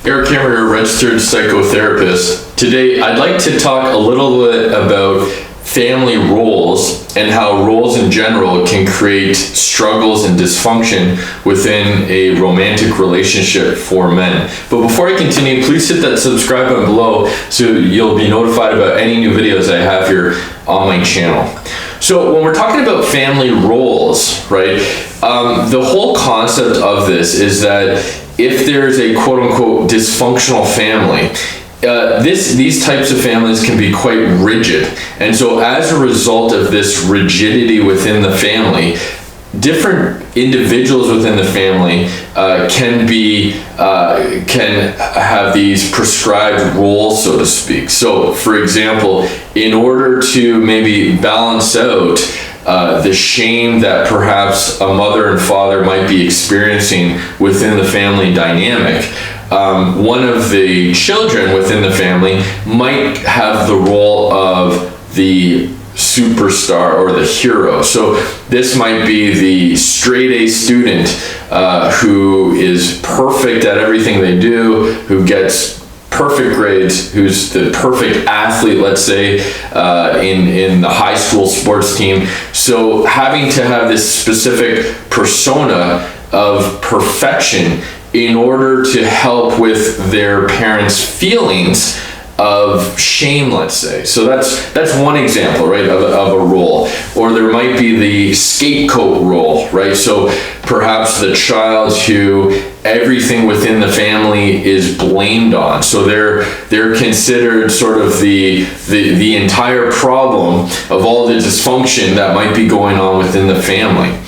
Eric Hammer, registered psychotherapist. Today, I'd like to talk a little bit about family roles and how roles in general can create struggles and dysfunction within a romantic relationship for men. But before I continue, please hit that subscribe button below so you'll be notified about any new videos I have here on my channel. So when we're talking about family roles, right, the whole concept of this is that if there's a quote-unquote dysfunctional family, these types of families can be quite rigid. And so as a result of this rigidity within the family, different individuals within the family can have these prescribed roles, so to speak. So for example, in order to maybe balance out the shame that perhaps a mother and father might be experiencing within the family dynamic, one of the children within the family might have the role of the superstar or the hero. So this might be the straight A student who is perfect at everything they do, who gets perfect grades, who's the perfect athlete, let's say, in the high school sports team. So having to have this specific persona of perfection in order to help with their parents' feelings of shame, let's say. So that's one example, right, of a role. Or there might be the scapegoat role, right? So perhaps the child who everything within the family is blamed on. So they're considered sort of the entire problem of all the dysfunction that might be going on within the family.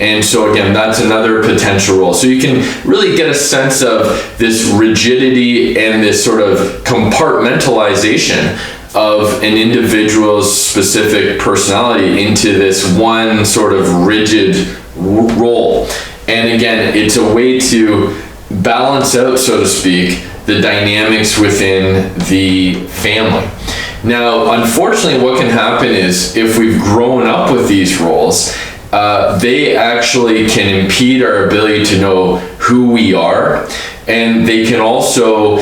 And so again, that's another potential role. So you can really get a sense of this rigidity and this sort of compartmentalization of an individual's specific personality into this one sort of rigid role. And again, it's a way to balance out, so to speak, the dynamics within the family. Now, unfortunately, what can happen is if we've grown up with these roles, they actually can impede our ability to know who we are, and they can also,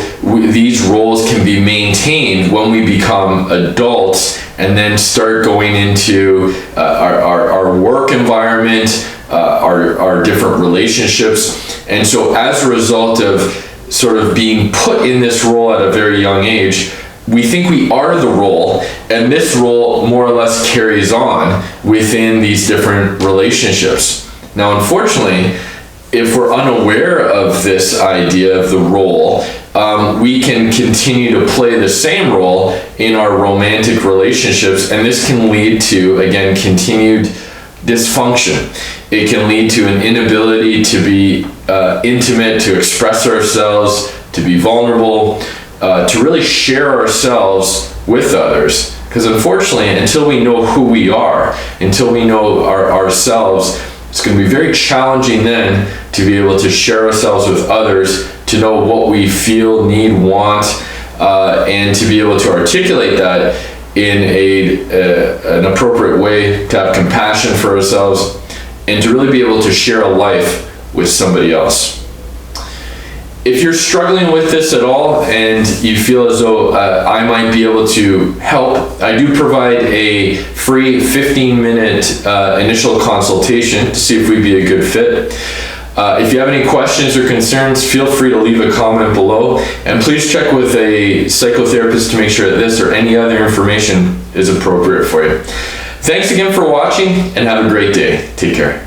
these roles can be maintained when we become adults and then start going into our work environment, our different relationships. And so as a result of sort of being put in this role at a very young age, we think we are the role, and this role more or less carries on within these different relationships. Now, unfortunately, if we're unaware of this idea of the role, we can continue to play the same role in our romantic relationships, and this can lead to, again, continued dysfunction. It can lead to an inability to be intimate, to express ourselves, to be vulnerable, to really share ourselves with others. Because unfortunately, until we know who we are, until we know ourselves, it's going to be very challenging then to be able to share ourselves with others, to know what we feel, need, want, and to be able to articulate that in an appropriate way, to have compassion for ourselves, and to really be able to share a life with somebody else. If you're struggling with this at all and you feel as though I might be able to help, I do provide a free 15-minute initial consultation to see if we'd be a good fit. If you have any questions or concerns, feel free to leave a comment below, and please check with a psychotherapist to make sure that this or any other information is appropriate for you. Thanks again for watching, and have a great day. Take care.